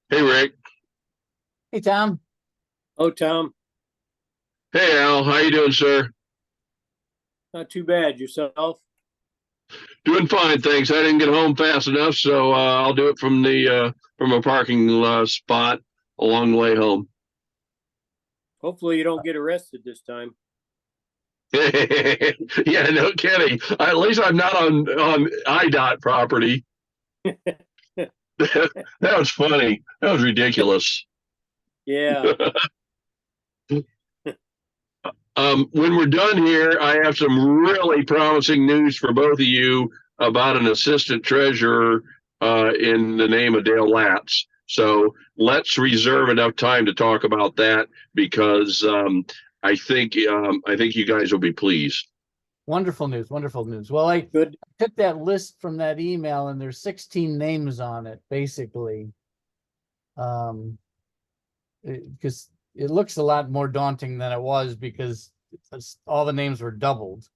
Hey Rick. Hey, Tom. Oh, Tom, Hey Al. How you doing, sir? not too bad. Yourself? Doing fine, thanks. I didn't get home fast enough, so I'll do it from a parking spot along the way home. Hopefully, you don't get arrested this time. Yeah, no kidding. At least I'm not on IDOT property. That was funny. That was ridiculous. Yeah. When we're done here, I have some really promising news for both of you about an assistant treasurer in the name of Dale Latz. So let's reserve enough time to talk about that because I think you guys will be pleased. Wonderful news. Wonderful news. Well, I Good. took that list from that email and there's 16 names on it, basically. Because it looks a lot more daunting than it was because all the names were doubled,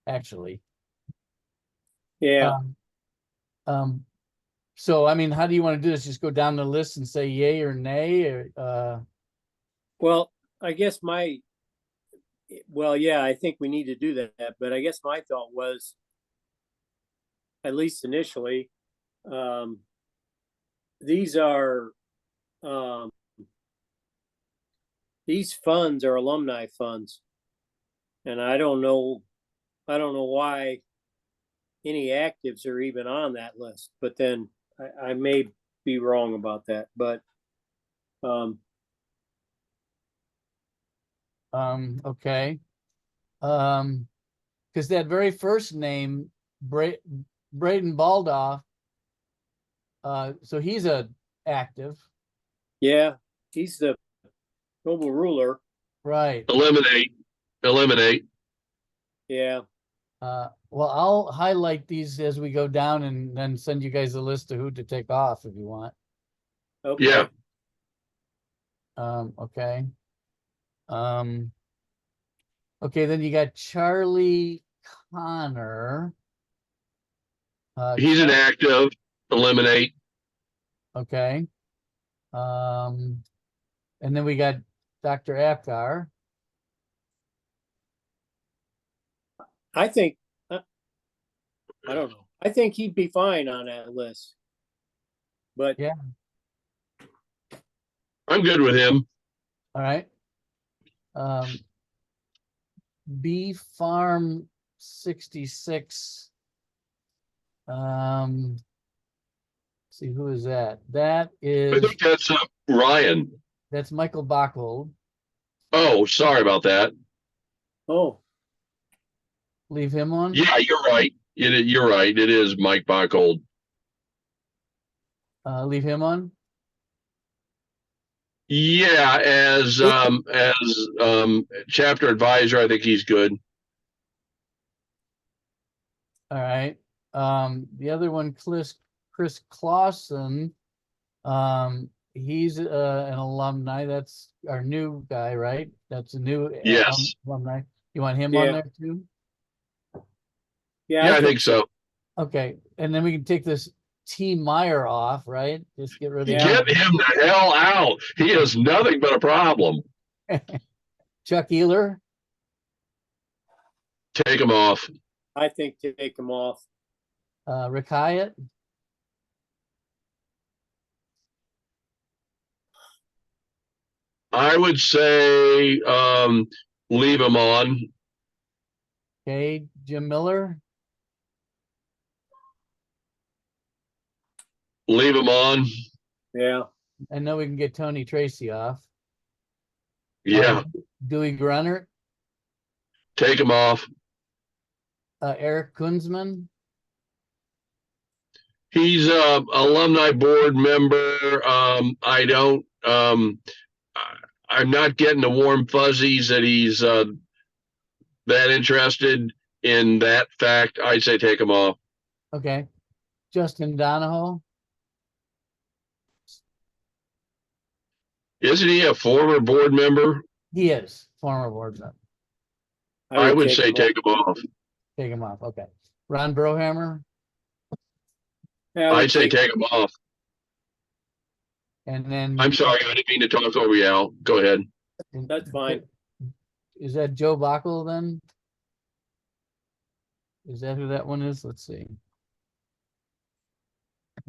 actually. Yeah. Um, um, so, I mean, how do you want to do this? Just go down the list and say yay or nay? Well, I guess yeah, I think we need to do that. But I guess my thought was, at least initially, um, these are, um, these funds are alumni funds. And I don't know why any actives are even on that list, but then I may be wrong about that. But, um, Okay. Because that very first name, Braden Baldoff, so he's a active, yeah, he's the noble ruler. right? Eliminate, eliminate. Yeah. Well, I'll highlight these as we go down and then send you guys a list of who to take off if you want. Yeah, Okay. Okay. Um, okay, then you got Charlie Connor. he's an active. Eliminate. Okay. And then we got Dr. Apgar. I think I don't know. I think he'd be fine on that list. But Yeah. I'm good with him. All right. B Farm 66. See, who is that? That I is think that's Ryan. that's Michael Bachhold. Oh, sorry about that. oh, Leave him on. Yeah, you're right. You're right. It is Mike Bockold. Leave him on. Yeah, as chapter advisor, I think he's good. All right. The other one, Chris Clausen. He's an alumni. That's our new guy, right? That's a new Yes. alumni. You want him on yeah. there too? Yeah, Yeah, I I think think so. Okay, and then we can take this T Meyer off, right? Just get rid of Yeah. Get him the hell out. He is nothing but a problem. Chuck Eeler. Take him off. I think to take him off. Rick Hyatt. I would say leave him on. Okay, Jim Miller. Leave him on. Yeah. I know we can get Tony Tracy off. Yeah. Dewey Grunner. Take him off. Eric Kunzman. He's a alumni board member. I don't I'm not getting the warm fuzzies that he's that interested in that fact. I'd say take him off. Okay. Justin Donahoe. Isn't he a former board member? He is former board member. I would say take him off. Take him off. Okay. Ron Brohammer. Yeah, I'd say take him off. And then. I'm sorry, I didn't mean to talk over you, Al. Go ahead. That's fine. Is that Joe Bockel then? Is that who that one is? Let's see.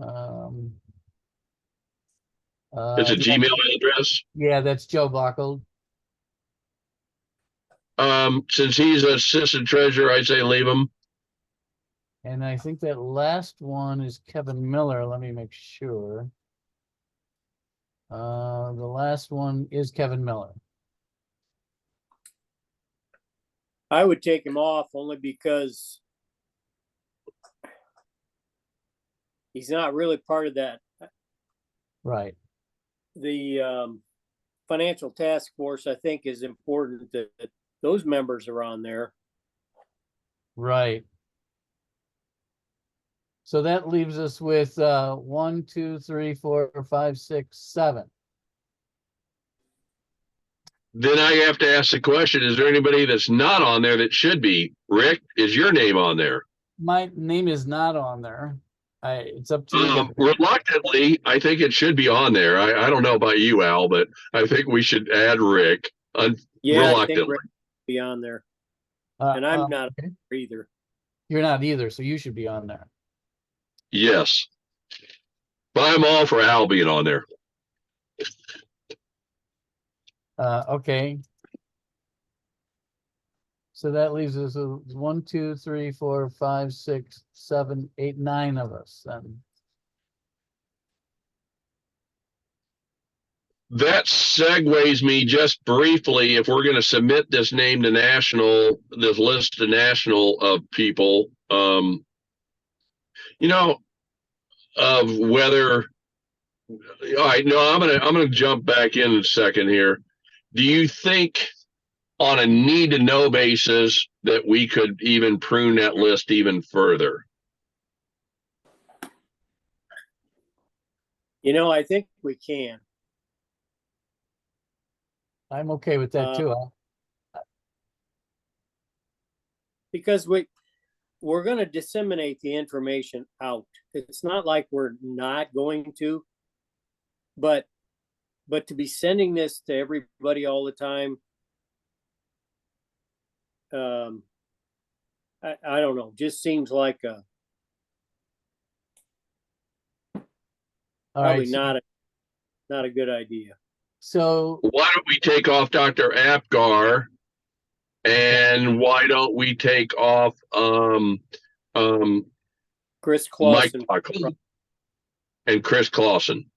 Um. It's a Yeah, Gmail address. yeah, that's Joe Bockel. Since he's assistant treasurer, I say leave him. And I think that last one is Kevin Miller. Let me make sure. The last one is Kevin Miller. I would take him off only because he's not really part of that. Right. The financial task force, I think, is important that those members are on there. Right. So that leaves us with 1, 2, 3, 4, 5, 6, 7. Then I have to ask the question, is there anybody that's not on there that should be? Rick, is your name on there? My name is not on there. It's up to you. Reluctantly, I think it should be on there. I don't know about you, Al, but I think we should add Rick. Yeah, I think Reluctantly. Rick should be on there, and I'm not Okay. either. You're not either, so you should be on there. Yes. But I'm all for Al being on there. Okay. So that leaves us with 1, 2, 3, 4, 5, 6, 7, 8, 9 of us then. That segues me just briefly. If we're going to submit this name to national, this list to national of people, of whether. All right, no, I'm gonna jump back in a second here. Do you think, on a need to know basis, that we could even prune that list even further? I think we can. I'm okay with that too. Because we're going to disseminate the information out. It's not like we're not going to, but to be sending this to everybody all the time, I don't know, just seems like probably not a good idea. So why don't we take off Dr. Apgar, and why don't we take off Chris Mike Clausen Buckle and Chris Clausen?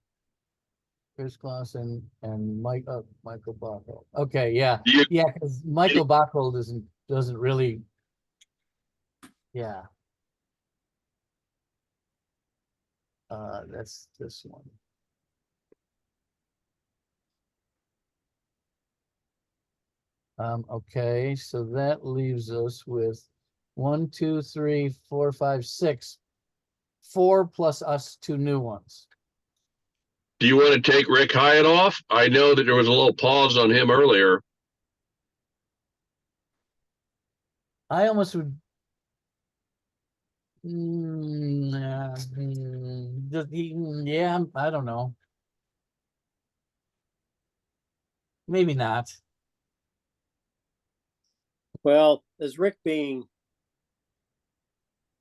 Chris Clausen and Michael Bockel. Okay, yeah, You, yeah, because Michael Bockel doesn't really, yeah. That's this one. Okay, so that leaves us with 1, 2, 3, 4, 5, 6. 4 plus us 2 new ones. do you want to take Rick Hyatt off? I know that there was a little pause on him earlier. I almost would. Yeah, I don't know. Maybe not. Well, as Rick being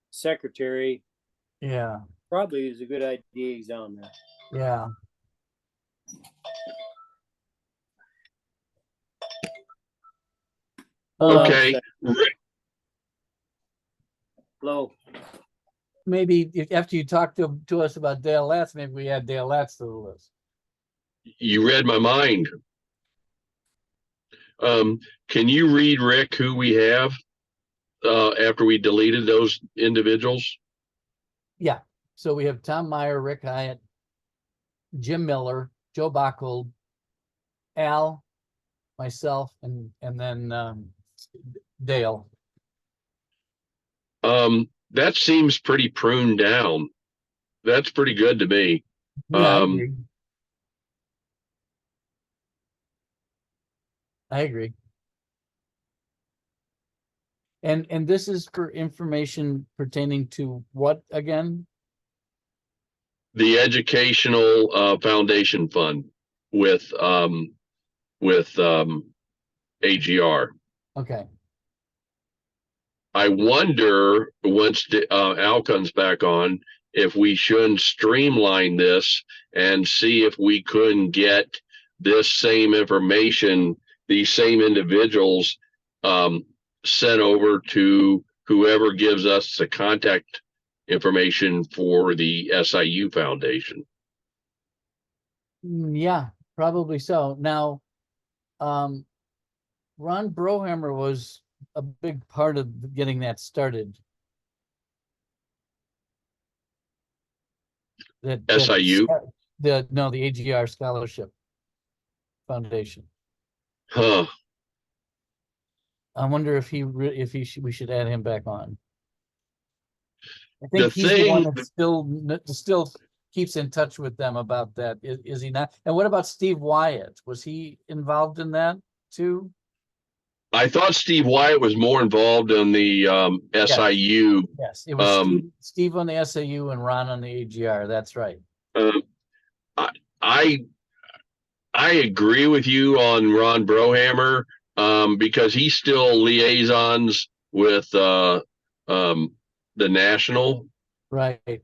secretary, Yeah, probably is a good idea he's on there. yeah. Okay. Hello. Maybe after you talk to us about Dale Latz, maybe we add Dale Latz to the list. You read my mind. Can you read, Rick, who we have after we deleted those individuals? Yeah. So we have Tom Meyer, Rick Hyatt, Jim Miller, Joe Bockel, Al, myself, and then Dale. That seems pretty pruned down. That's pretty good to me. Yeah, I agree. And this is for information pertaining to what again? the educational foundation fund with AGR. Okay. I wonder once Al comes back on if we shouldn't streamline this and see if we couldn't get this same information, these same individuals sent over to whoever gives us the contact information for the SIU Foundation. Yeah, probably so. Now, Ron Brohammer was a big part of getting that started. SIU? The AGR Scholarship Foundation. Huh. I wonder if we should add him back on. I think The he's the one thing- that still keeps in touch with them about that. Is he not? And what about Steve Wyatt? Was he involved in that too? I thought Steve Wyatt was more involved in the SIU. Yes, it was Steve on the SAU and Ron on the AGR. That's right. I agree with you on Ron Brohammer because he still liaisons with the national. Right.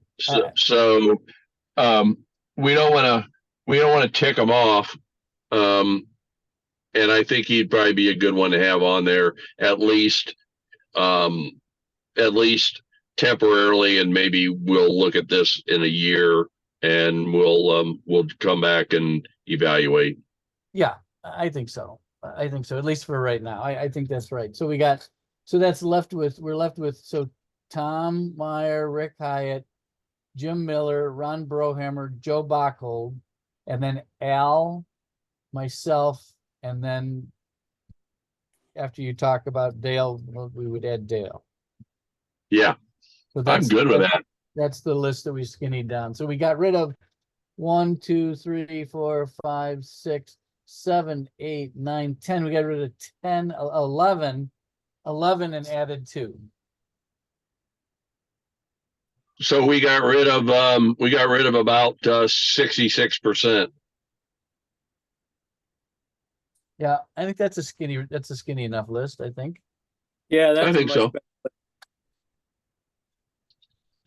So we don't want to tick him off. And I think he'd probably be a good one to have on there at least temporarily, and maybe we'll look at this in a year and we'll come back and evaluate. Yeah, I think so. At least for right now. I think that's right. So we're left with Tom Meyer, Rick Hyatt, Jim Miller, Ron Brohammer, Joe Bachhold, and then Al, myself, and then after you talk about Dale, we would add Dale. Yeah, So I'm good with that. That's the list that we skinnied down. So we got rid of 1, 2, 3, 4, 5, 6, 7, 8, 9, 10. We got rid of 10, 11 and added 2. So we got rid of about 66%. Yeah, I think that's a skinny enough list, I think. Yeah, that's I think so.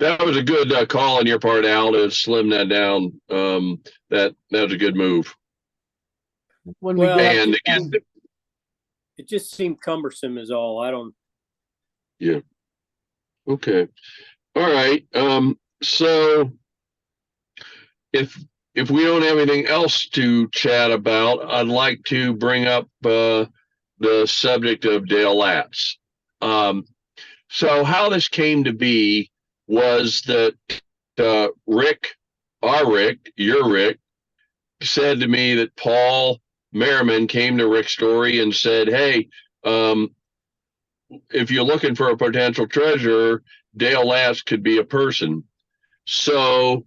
That was a good call on your part, Al, to slim that down. That was a good move. When we And again, it just seemed cumbersome is all. I don't. Yeah. Okay. All right. So if we don't have anything else to chat about, I'd like to bring up the subject of Dale Latz. So how this came to be was that Rick, your Rick, said to me that Paul Merriman came to Rick's story and said, hey, if you're looking for a potential treasurer, Dale Latz could be a person. So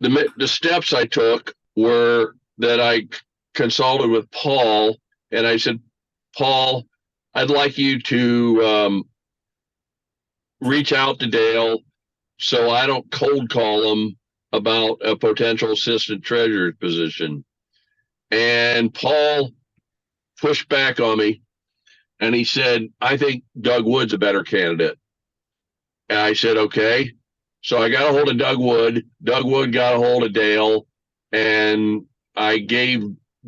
the steps I took were that I consulted with Paul, and I said, Paul, I'd like you to reach out to Dale so I don't cold call him about a potential assistant treasurer's position. And Paul pushed back on me, and he said, I think Doug Wood's a better candidate. And I said, okay. So I got a hold of Doug Wood. Doug Wood got a hold of Dale, and I gave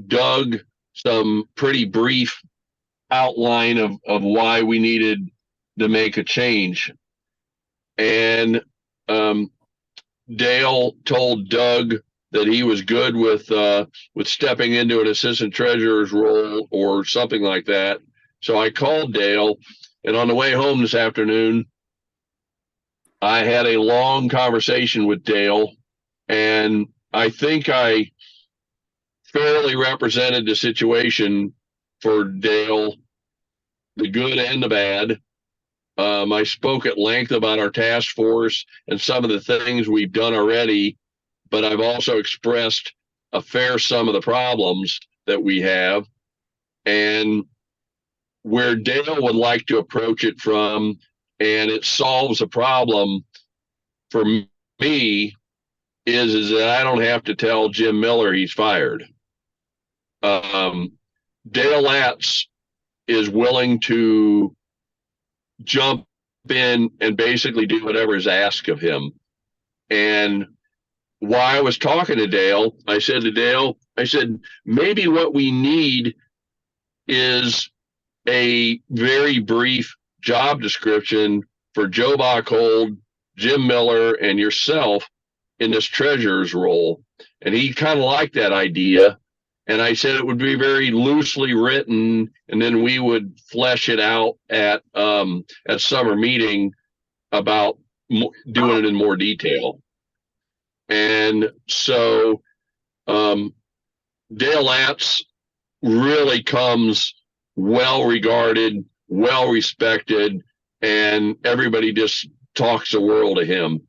Doug some pretty brief outline of why we needed to make a change. And Dale told Doug that he was good with stepping into an assistant treasurer's role or something like that. So I called Dale, and on the way home this afternoon, I had a long conversation with Dale, and I think I fairly represented the situation for Dale, the good and the bad. I spoke at length about our task force and some of the things we've done already, but I've also expressed a fair sum of the problems that we have, and where Dale would like to approach it from, and it solves a problem for me is that I don't have to tell Jim Miller he's fired. Dale Latz is willing to jump in and basically do whatever is asked of him. And while I was talking to Dale, I said to Dale, I said, maybe what we need is a very brief job description for Joe Bockhold, Jim Miller, and yourself in this treasurer's role. And he kind of liked that idea. And I said it would be very loosely written, and then we would flesh it out at summer meeting about doing it in more detail. And so Dale Latz really comes well regarded, well respected, and everybody just talks the world of him.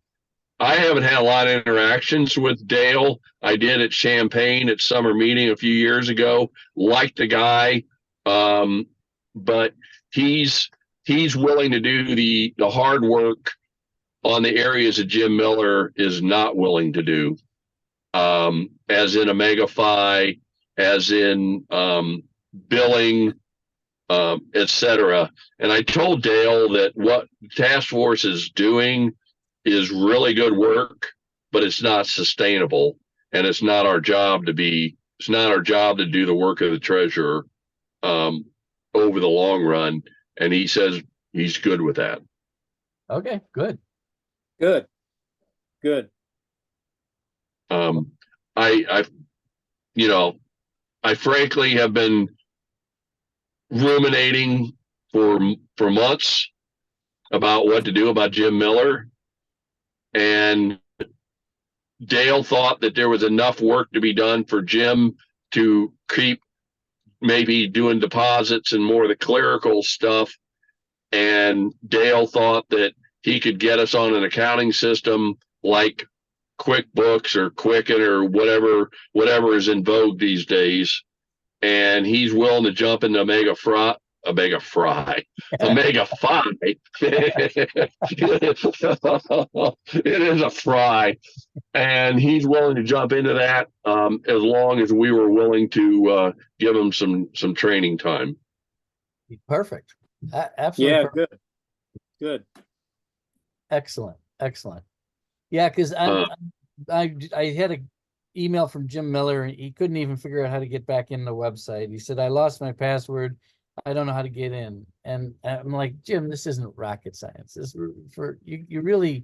I haven't had a lot of interactions with Dale. I did at Champaign at summer meeting a few years ago. Liked the guy, but he's willing to do the hard work on the areas that Jim Miller is not willing to do, as in OmegaFi, as in billing, etc. And I told Dale that what task force is doing is really good work, but it's not sustainable, and it's not our job to do the work of the treasurer over the long run. And he says he's good with that. Okay, good. Good. I frankly have been ruminating for months about what to do about Jim Miller. And Dale thought that there was enough work to be done for Jim to keep maybe doing deposits and more of the clerical stuff. And Dale thought that he could get us on an accounting system like QuickBooks or Quicken or whatever is in vogue these days. And he's willing to jump into OmegaFi. It is a fry. And he's willing to jump into that as long as we were willing to give him some training time. Perfect. Absolutely. Yeah, perfect. good. Excellent. Yeah, because I had an email from Jim Miller, and he couldn't even figure out how to get back in the website. He said, I lost my password. I don't know how to get in. And I'm like, Jim, this isn't rocket science. This is for you really,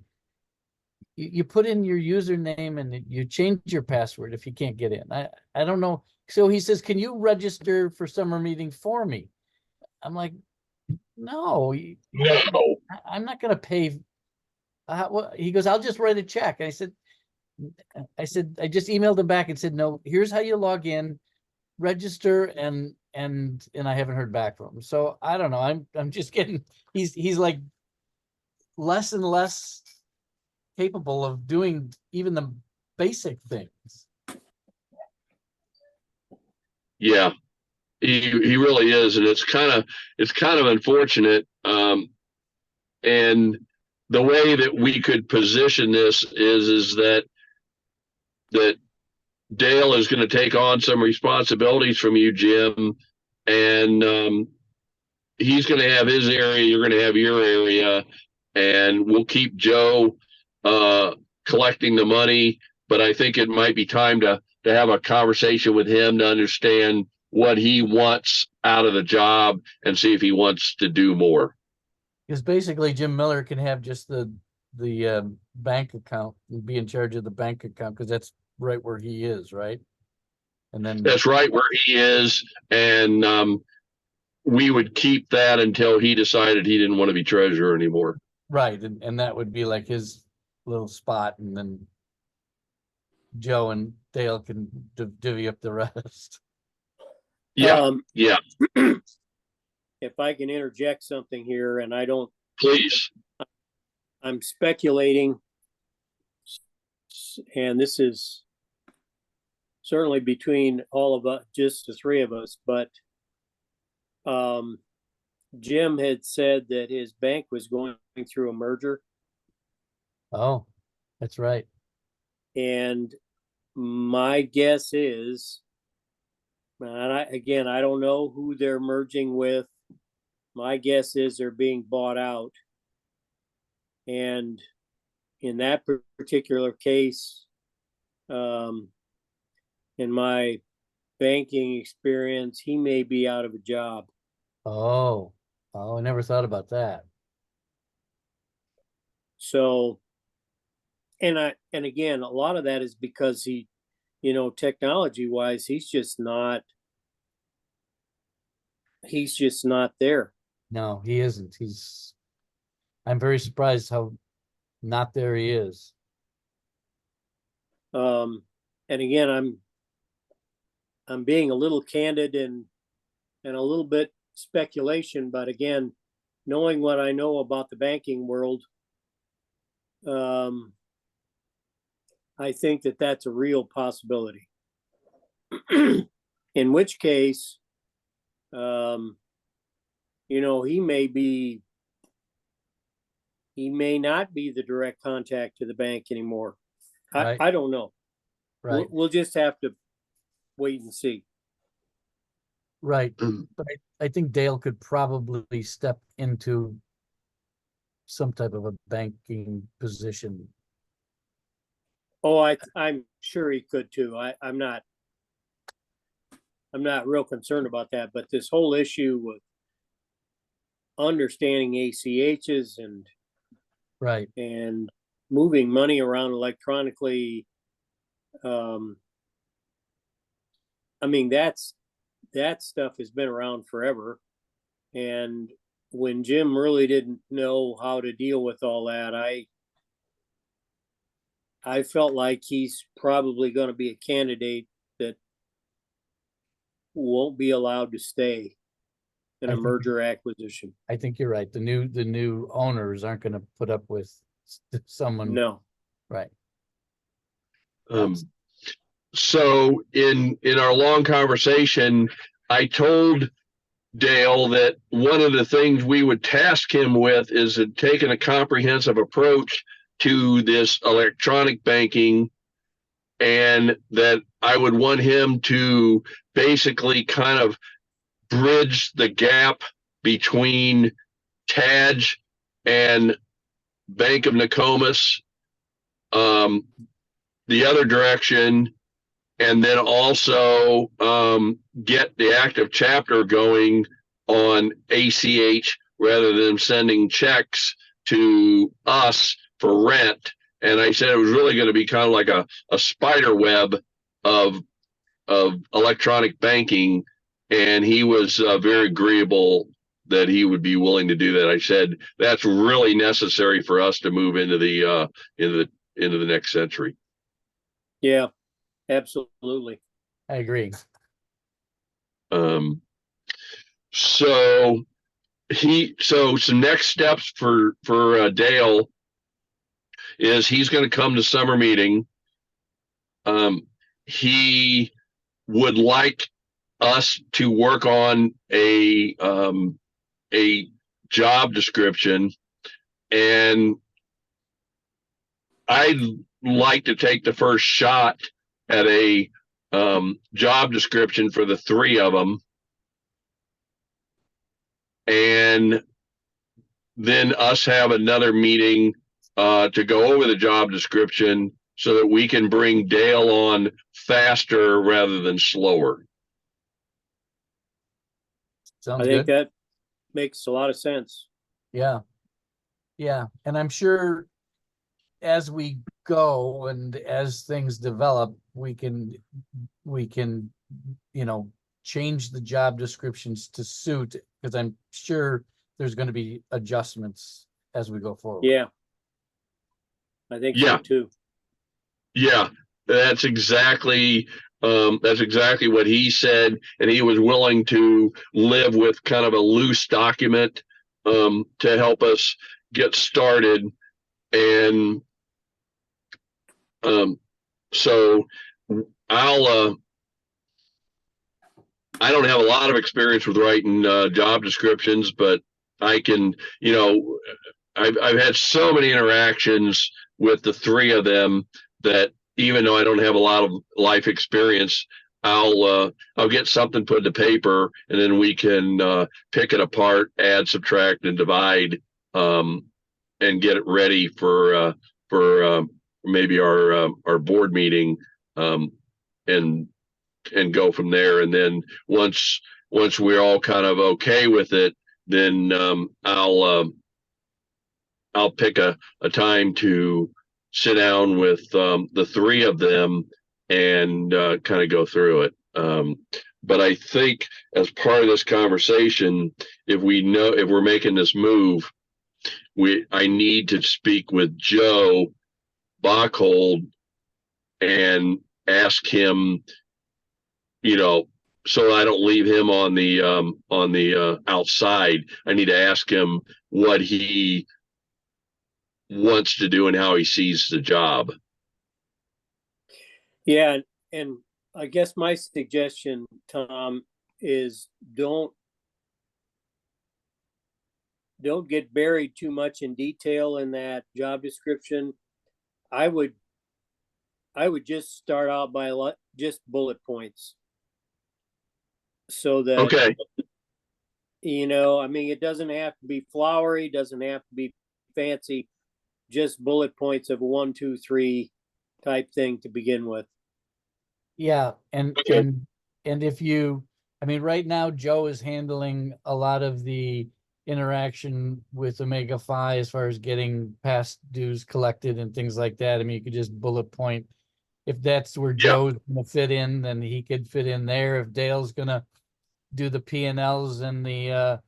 you put in your username and you change your password if you can't get in. I don't know. So he says, can you register for summer meeting for me? I'm like, no, I'm not going to pay. He goes, I'll just write a check. I said, I just emailed him back and said, no, here's how you log in, register, and I haven't heard back from him. So I don't know. I'm just getting, he's like less and less capable of doing even the basic things. Yeah, he really is. And it's kind of unfortunate. And the way that we could position this is that Dale is going to take on some responsibilities from you, Jim, and he's going to have his area, you're going to have your area, and we'll keep Joe collecting the money. But I think it might be time to have a conversation with him to understand what he wants out of the job and see if he wants to do more. Because basically Jim Miller can have just the bank account and be in charge of the bank account, because that's right where he is, right? And then that's right where he is, and we would keep that until he decided he didn't want to be treasurer anymore. Right, and that would be like his little spot, and then Joe and Dale can divvy up the rest. Yeah. If I can interject something here, and I don't, please. I'm speculating, and this is certainly between all of us, just the three of us, but Jim had said that his bank was going through a merger. Oh. That's right. And my guess is, and again, I don't know who they're merging with. My guess is they're being bought out. And in that particular case, in my banking experience, he may be out of a job. Oh, I never thought about that. So, and again, a lot of that is because he, technology wise, he's just not there. No, he isn't. I'm very surprised how not there he is. And again, I'm being a little candid and a little bit speculation, but again, knowing what I know about the banking world, I think that that's a real possibility. In which case, he may not be the direct contact to the bank anymore. Right. I don't know. Right. We'll just have to wait and see. Right. But I think Dale could probably step into some type of a banking position. Oh, I'm sure he could too. I'm not real concerned about that, but this whole issue with understanding ACHs Right. and moving money around electronically, I mean, that stuff has been around forever. And when Jim really didn't know how to deal with all that, I felt like he's probably going to be a candidate that won't be allowed to stay in a merger acquisition. I think you're right. The new owners aren't going to put up with someone. No. Right. So in our long conversation, I told Dale that one of the things we would task him with is taking a comprehensive approach to this electronic banking, and that I would want him to basically kind of bridge the gap between TADG and Bank of Nokomis, the other direction, and then also get the active chapter going on ACH rather than sending checks to us for rent. And I said it was really going to be kind of like a spider web of electronic banking, and he was very agreeable that he would be willing to do that. I said that's really necessary for us to move into the next century. Yeah, absolutely. I agree. So some next steps for Dale is he's going to come to summer meeting. He would like us to work on a job description, and I'd like to take the first shot at a job description for the three of them, and then us have another meeting to go over the job description so that we can bring Dale on faster rather than slower. Sounds I think good. that makes a lot of sense. Yeah. Yeah. And I'm sure as we go and as things develop, we can, change the job descriptions to suit, because I'm sure there's going to be adjustments as we go forward. Yeah. I think so too. Yeah, that's exactly what he said, and he was willing to live with kind of a loose document to help us get started. And so I don't have a lot of experience with writing job descriptions, but I can, I've had so many interactions with the three of them that even though I don't have a lot of life experience, I'll get something put to paper, and then we can pick it apart, add, subtract, and divide, and get it ready for maybe our board meeting, and go from there. And then once we're all kind of okay with it, then I'll pick a time to sit down with the three of them and kind of go through it. But I think as part of this conversation, if we're making this move, I need to speak with Joe Bachhold and ask him, so I don't leave him on the outside. I need to ask him what he wants to do and how he sees the job. Yeah, and I guess my suggestion, Tom, is don't get buried too much in detail in that job description. I would just start out by just bullet points, so that Okay. I mean, it doesn't have to be flowery, doesn't have to be fancy, just bullet points of 1, 2, 3 type thing to begin with. Yeah, and Okay. and if I mean, right now Joe is handling a lot of the interaction with Omega Phi as far as getting past dues collected and things like that. I mean, you could just bullet point. If that's where Joe's gonna fit in, then he could fit in there. If Dale's gonna do the P&Ls and the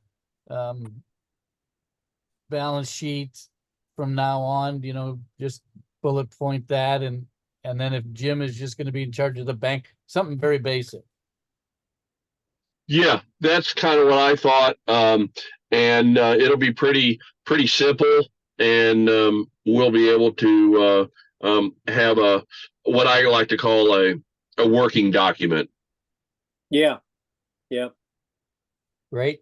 balance sheet from now on, just bullet point that, and then if Jim is just going to be in charge of the bank, something very basic. Yeah, that's kind of what I thought. And it'll be pretty simple, and we'll be able to have what I like to call a working document. Yeah. Right.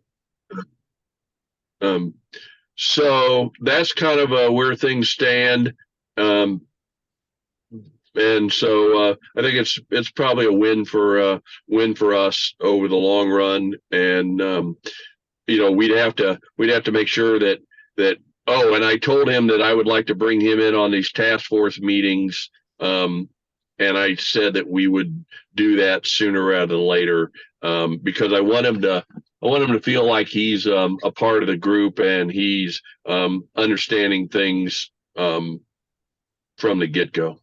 So that's kind of where things stand. And so I think it's probably a win for us over the long run. And we'd have to make sure that oh, and I told him that I would like to bring him in on these task force meetings. And I said that we would do that sooner rather than later, because I want him to feel like he's a part of the group, and he's understanding things from the get-go.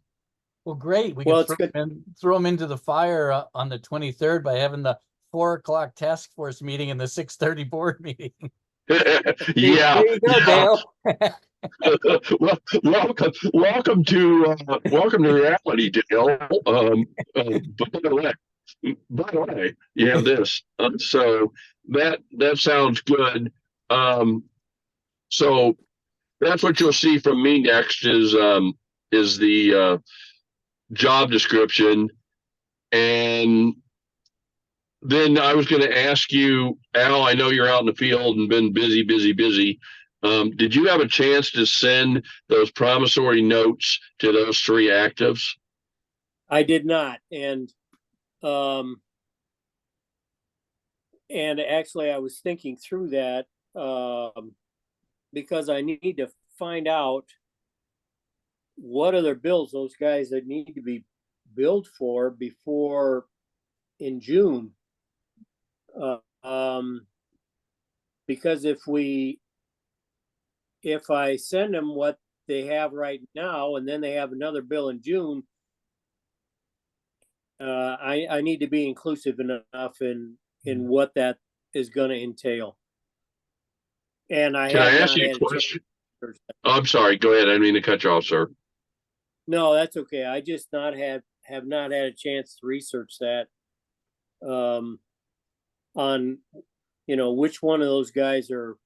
Well, great. We Well, can throw him into the fire on the 23rd by having the 4:00 task force meeting and the 6:30 board meeting. Yeah. There you go, Dale. Welcome to reality, Dale. By the way, you have this. So that sounds good. So that's what you'll see from me next is the job description. And then I was going to ask you, Al, I know you're out in the field and been busy. Did you have a chance to send those promissory notes to those three actives? I did not. And actually I was thinking through that, because I need to find out what other bills those guys that need to be billed for before in June. Because if I send them what they have right now, and then they have another bill in June, I need to be inclusive enough in what that is going to entail. And Can I ask you a question? Oh, I'm sorry. Go ahead. I didn't mean to cut you off, sir. No, that's okay. I just have not had a chance to research that, on which one of those guys are.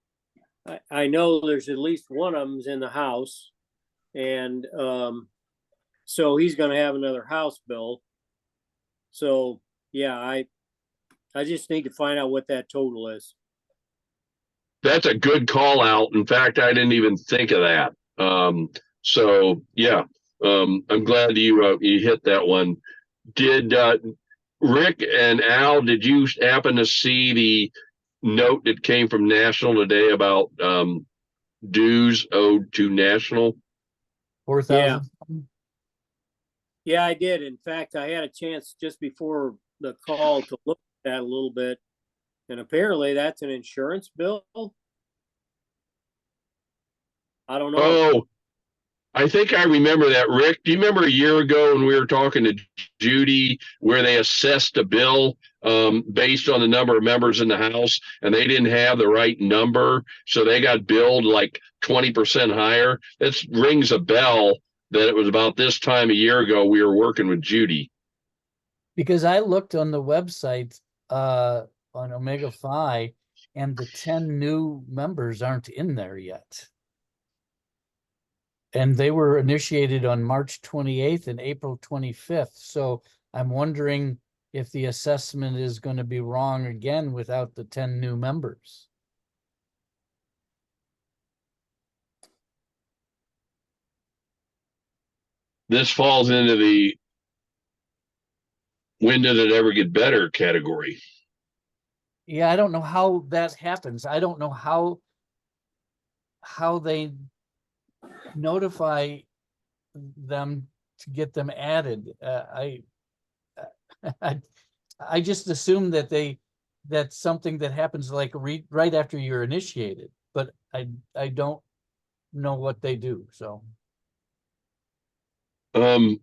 I know there's at least one of them's in the House, and so he's going to have another House bill. So yeah, I just need to find out what that total is. That's a good call out. In fact, I didn't even think of that. So yeah, I'm glad you hit that one. Did Rick and Al, did you happen to see the note that came from National today about dues owed to National? Yeah, 4,000. yeah, I did. In fact, I had a chance just before the call to look at that a little bit, and apparently that's an insurance bill. I don't know. Oh, I think I remember that, Rick. Do you remember a year ago when we were talking to Judy where they assessed a bill based on the number of members in the House and they didn't have the right number, so they got billed like 20% higher? That rings a bell that it was about this time a year ago we were working with Judy. Because I looked on the website on Omega Phi, and the 10 new members aren't in there yet. And they were initiated on March 28th and April 25th. So I'm wondering if the assessment is going to be wrong again without the 10 new members. This falls into the when did it ever get better category. Yeah, I don't know how that happens. I don't know how they notify them to get them added. I just assume that that's something that happens like right after you're initiated, but I don't know what they do. So When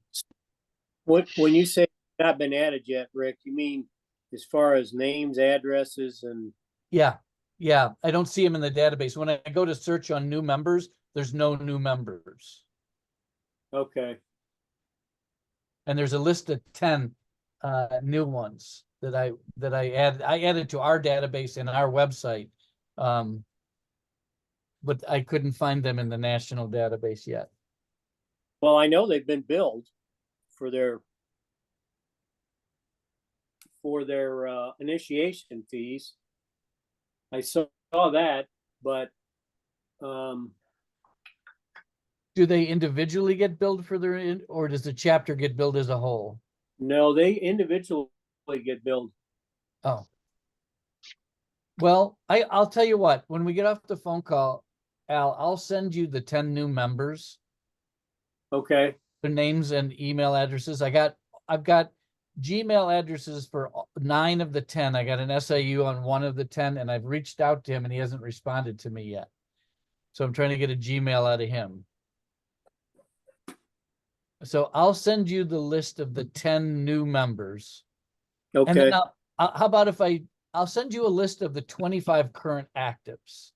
you say not been added yet, Rick, you mean as far as names, addresses, and yeah, I don't see them in the database. When I go to search on new members, there's no new members. okay, And there's a list of 10 new ones that I added to our database and our website. But I couldn't find them in the national database yet. well, I know they've been billed for their initiation fees. I saw that, but Do they individually get billed for or does the chapter get billed as a whole? no, they individually get billed. Oh. Well, I'll tell you what, when we get off the phone call, Al, I'll send you the 10 new members, Okay, their names and email addresses. I've got Gmail addresses for 9 of the 10. I got an SIU on 1 of the 10, and I've reached out to him and he hasn't responded to me yet. So I'm trying to get a Gmail out of him. So I'll send you the list of the 10 new members. And okay, then how about if I'll send you a list of the 25 current actives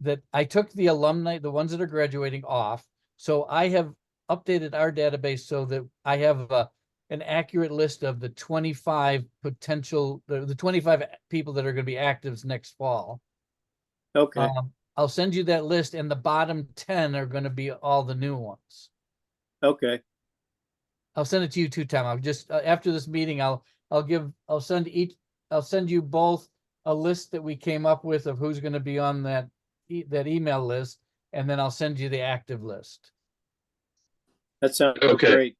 that I took the alumni, the ones that are graduating, off. So I have updated our database so that I have an accurate list of the 25 potential, the 25 people that are going to be actives next fall. okay, I'll send you that list, and the bottom 10 are going to be all the new ones. okay, I'll send it to you too, Tom. I'll just after this meeting, I'll send you both a list that we came up with of who's going to be on that email list, and then I'll send you the active list. that sounds Okay. great.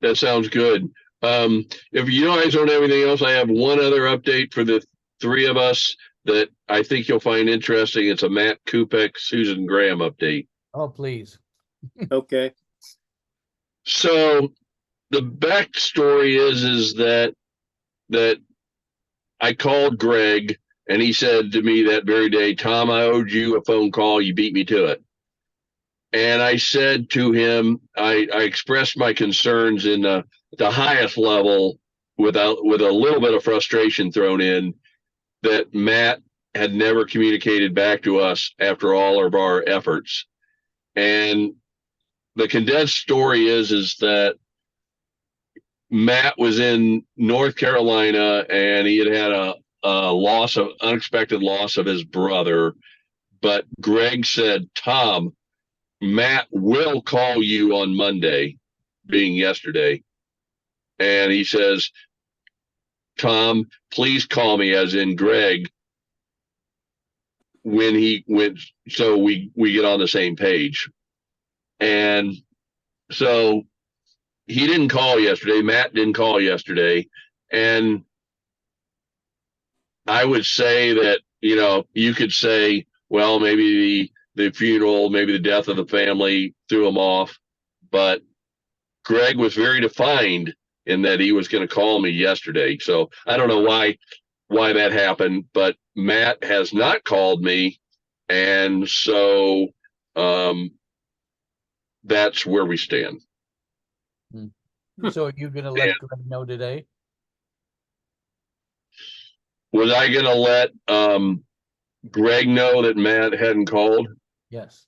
That sounds good. If you guys don't have anything else, I have one other update for the 3 of us that I think you'll find interesting. It's a Matt Kupek, Susan Graham update. Oh, please. Okay, So the backstory is that I called Greg and he said to me that very day, Tom, I owed you a phone call. You beat me to it. And I said to him, I expressed my concerns in the highest level with a little bit of frustration thrown in that Matt had never communicated back to us after all of our efforts. And the condensed story is that Matt was in North Carolina and he had a unexpected loss of his brother. But Greg said, Tom, Matt will call you on Monday, being yesterday. And he says, Tom, please call me, as in Greg, when he went, so we get on the same page. And so he didn't call yesterday. Matt didn't call yesterday. And I would say that, you could say, well, maybe the funeral, maybe the death of the family threw him off. But Greg was very defined in that he was going to call me yesterday. So I don't know why that happened, but Matt has not called me. And so that's where we stand. So are you gonna let Greg know today? Was I going to let Greg know that Matt hadn't called? Yes.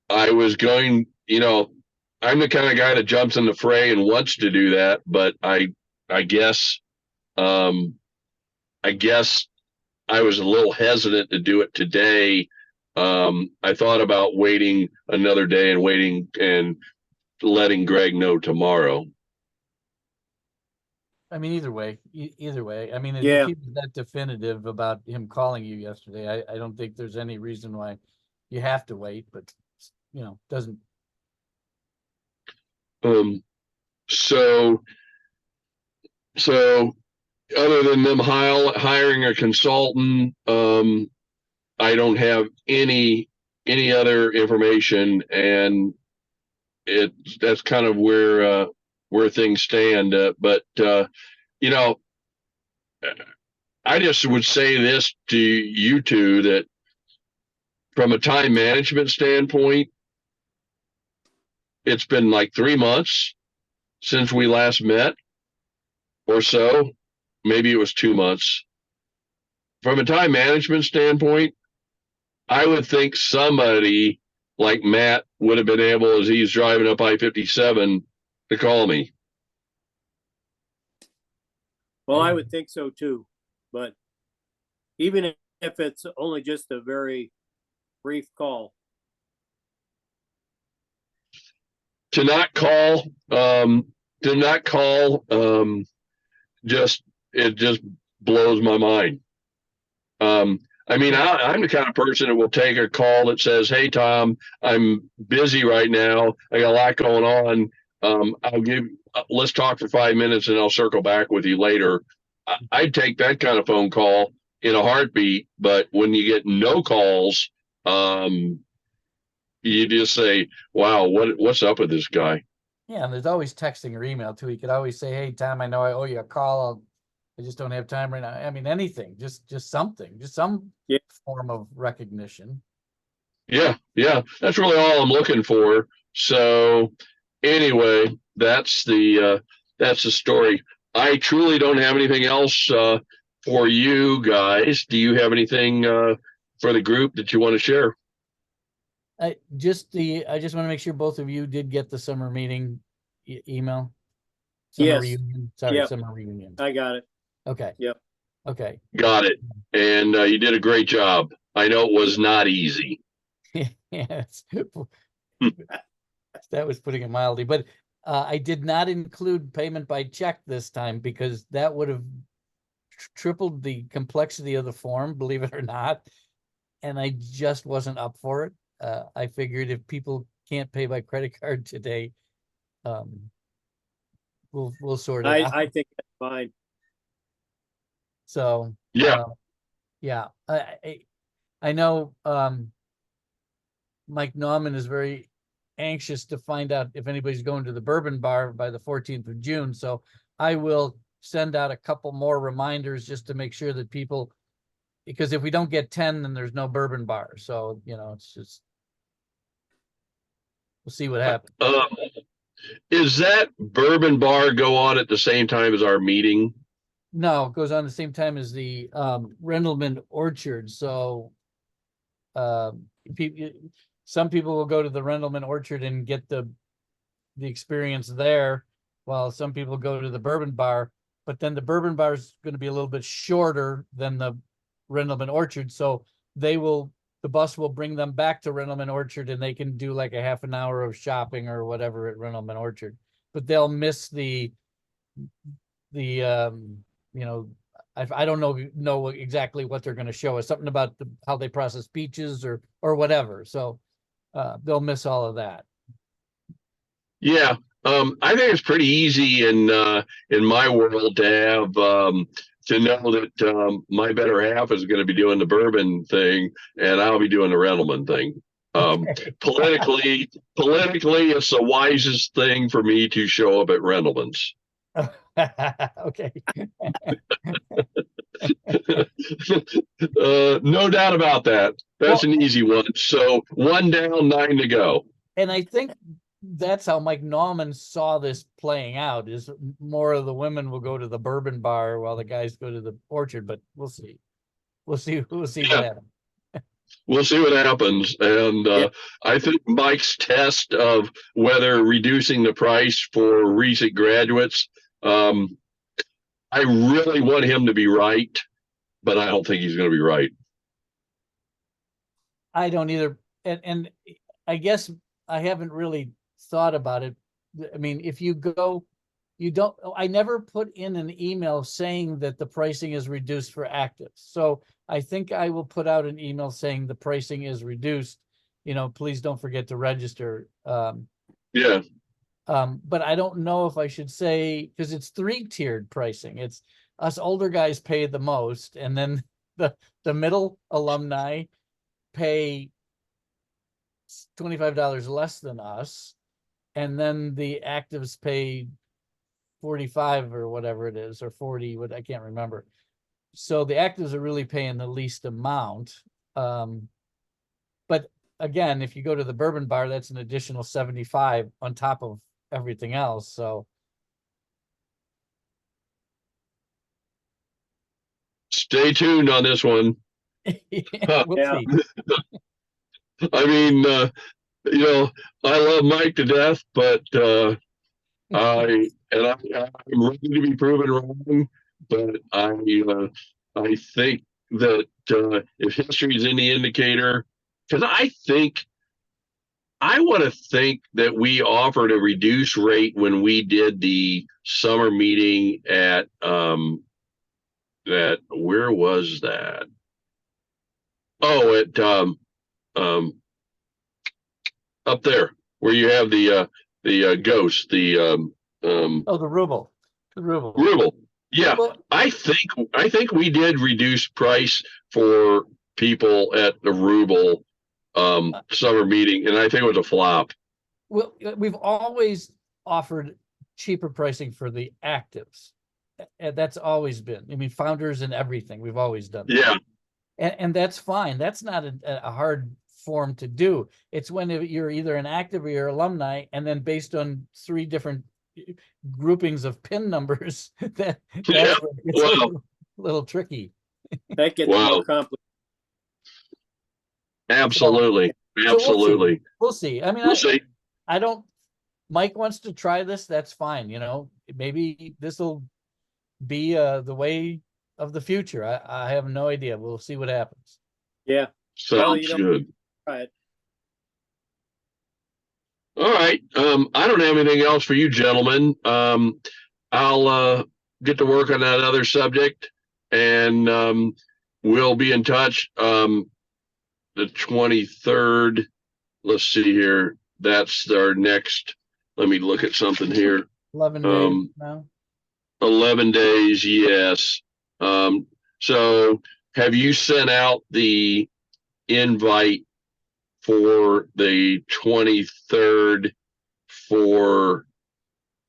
I was going, I'm the kind of guy that jumps in the fray and wants to do that, but I guess I was a little hesitant to do it today. I thought about waiting another day and waiting and letting Greg know tomorrow. I mean, either way. I mean, Yeah. if he was that definitive about him calling you yesterday, I don't think there's any reason why you have to wait, but doesn't. So other than them hiring a consultant, I don't have any other information, and that's kind of where things stand. But I just would say this to you two, that from a time management standpoint, it's been like 3 months since we last met or so. Maybe it was 2 months. From a time management standpoint, I would think somebody like Matt would have been able, as he's driving up I-57, to call me. Well, I would think so too, but even if it's only just a very brief call. To not call, it just blows my mind. I mean, I'm the kind of person that will take a call that says, "Hey, Tom, I'm busy right now. I got a lot going on. Let's talk for 5 minutes and I'll circle back with you later." I'd take that kind of phone call in a heartbeat. But when you get no calls, you just say, "Wow, what's up with this guy?" Yeah, and there's always texting or email too. You could always say, "Hey, Tom, I know I owe you a call. I just don't have time right now." I mean, anything, just something, just some form of recognition. Yeah, that's really all I'm looking for. So anyway, that's the story. I truly don't have anything else for you guys. Do you have anything for the group that you want to share? I just want to make sure both of you did get the summer meeting email. Summer Yes. reunion. Sorry, Yep. summer reunion. I got it. Okay. Yep. Okay. Got it. And you did a great job. I know it was not easy. Yes. That was putting it mildly, but I did not include payment by check this time because that would have tripled the complexity of the form, believe it or not. And I just wasn't up for it. I figured if people can't pay by credit card today, we'll sort it out. I think that's fine. So Yeah. Yeah, I know Mike Nauman is very anxious to find out if anybody's going to the Bourbon Bar by the 14th of June. So I will send out a couple more reminders just to make sure that people, because if we don't get 10, then there's no Bourbon Bar. So, it's just, we'll see what happens. Is that Bourbon Bar go on at the same time as our meeting? No, it goes on the same time as the Rendleman Orchard. So some people will go to the Rendleman Orchard and get the experience there, while some people go to the Bourbon Bar. But then the Bourbon Bar is going to be a little bit shorter than the Rendleman Orchard, so the bus will bring them back to Rendleman Orchard, and they can do like a half an hour of shopping or whatever at Rendleman Orchard. But they'll miss the I don't know exactly what they're going to show us, something about how they process peaches or whatever. So they'll miss all of that. Yeah. I think it's pretty easy in my world to have to know that my better half is going to be doing the bourbon thing and I'll be doing the Rentleman thing. Politically, it's the wisest thing for me to show up at Rentleman's. Okay. No doubt about that. That's an easy one. So 1 down, 9 to go. And I think that's how Mike Nauman saw this playing out, is more of the women will go to the bourbon bar while the guys go to the orchard, but we'll see. We'll see what happens. We'll see what happens. And I think Mike's test of whether reducing the price for recent graduates, I really want him to be right, but I don't think he's going to be right. I don't either. And I guess I haven't really thought about it. I mean, if you go, I never put in an email saying that the pricing is reduced for actives. So I think I will put out an email saying the pricing is reduced, please don't forget to register. Yeah. But I don't know if I should say, because it's 3-tiered pricing. It's us older guys pay the most, and then the middle alumni pay $25 less than us, and then the actives pay 45 or whatever it is, or 40, what I can't remember. So the actives are really paying the least amount. But again, if you go to the bourbon bar, that's an additional 75 on top of everything else. So stay tuned on this one. we'll see. I mean, I love Mike to death, but I'm ready to be proven wrong. But I think that if history is any indicator, because I want to think that we offered a reduced rate when we did the summer meeting at where was that? Oh, at up there where you have the ghost, the Rubel. Rubel. Yeah, I think we did reduce price for people at the Rubel summer meeting, and I think it was a flop. Well, we've always offered cheaper pricing for the actives. And that's always been, I mean, founders and everything, we've always done that. Yeah. And that's fine. That's not a hard form to do. It's when you're either an active or you're alumni, and then based on 3 different groupings of PIN numbers, that's where it's a little tricky. That gets more complicated. Absolutely. Absolutely. We'll see. I mean, we'll see. I don't, Mike wants to try this. That's fine. Maybe this will be the way of the future. I have no idea. We'll see what happens. Yeah. Sounds good. Right. All right. I don't have anything else for you gentlemen. I'll get to work on that other subject, and we'll be in touch. The 23rd, let's see here. That's our next, let me look at something here. 11 days now. 11 days, yes. So have you sent out the invite for the 23rd for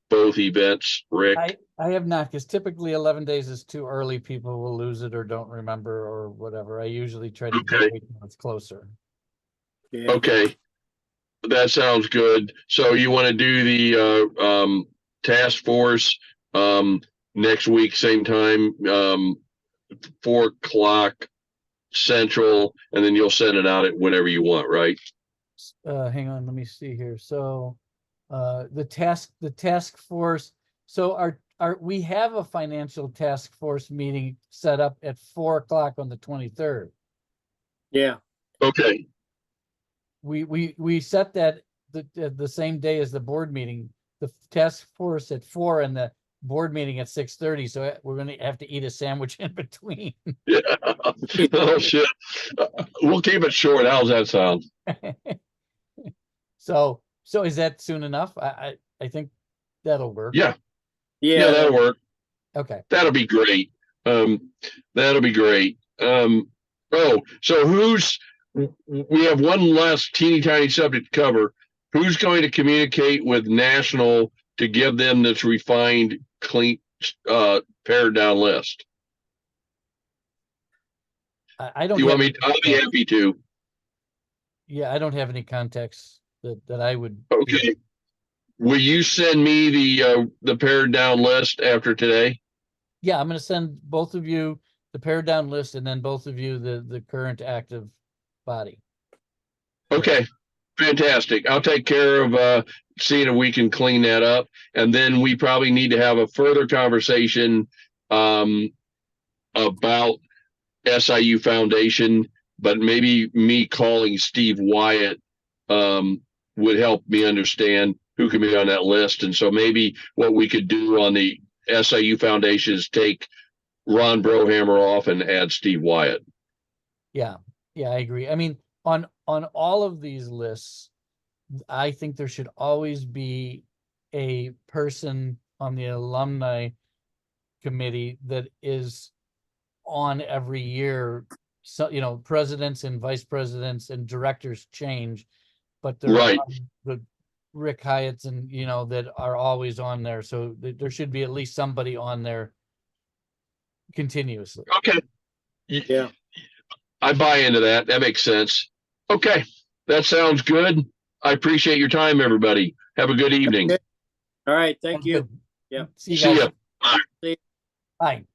both events, Rick? I have not, because typically 11 days is too early. People will lose it or don't remember or whatever. I usually try to wait until it's closer. Yeah. Okay. That sounds good. So you want to do the task force next week, same time, 4 o'clock Central, and then you'll send it out at whenever you want, right? Hang on, let me see here. So the task force. So we have a financial task force meeting set up at 4 o'clock on the 23rd. Yeah. Okay. We set that the same day as the board meeting, the task force at 4 and the board meeting at 6:30. So we're going to have to eat a sandwich in between. Yeah. Oh shit. We'll keep it short. How's that sound? So is that soon enough? I think that'll work. Yeah, Yeah, that'll work. Okay. That'll be great. That'll be great. Oh, so we have one last teeny tiny subject to cover. Who's going to communicate with National to give them this refined, clean, pared down list? I don't You want have, me? I'll be happy to. yeah, I don't have any context that I would. Okay. Will you send me the pared down list after today? Yeah, I'm gonna send both of you the pared down list and then both of you the current active body. Okay. Fantastic. I'll take care of seeing if we can clean that up. And then we probably need to have a further conversation about SIU Foundation, but maybe me calling Steve Wyatt would help me understand who can be on that list. And so maybe what we could do on the SIU Foundation is take Ron Brohammer off and add Steve Wyatt. Yeah, I agree. I mean, on all of these lists, I think there should always be a person on the alumni committee that is on every year. So, presidents and vice presidents and directors change, but there Right. are the Rick Hyatts and, that are always on there. So there should be at least somebody on there continuously. Okay. yeah. I buy into that. That makes sense. Okay. That sounds good. I appreciate your time, everybody. Have a good evening. All right, thank you. Good. Yeah. See you See guys. ya. See- Bye.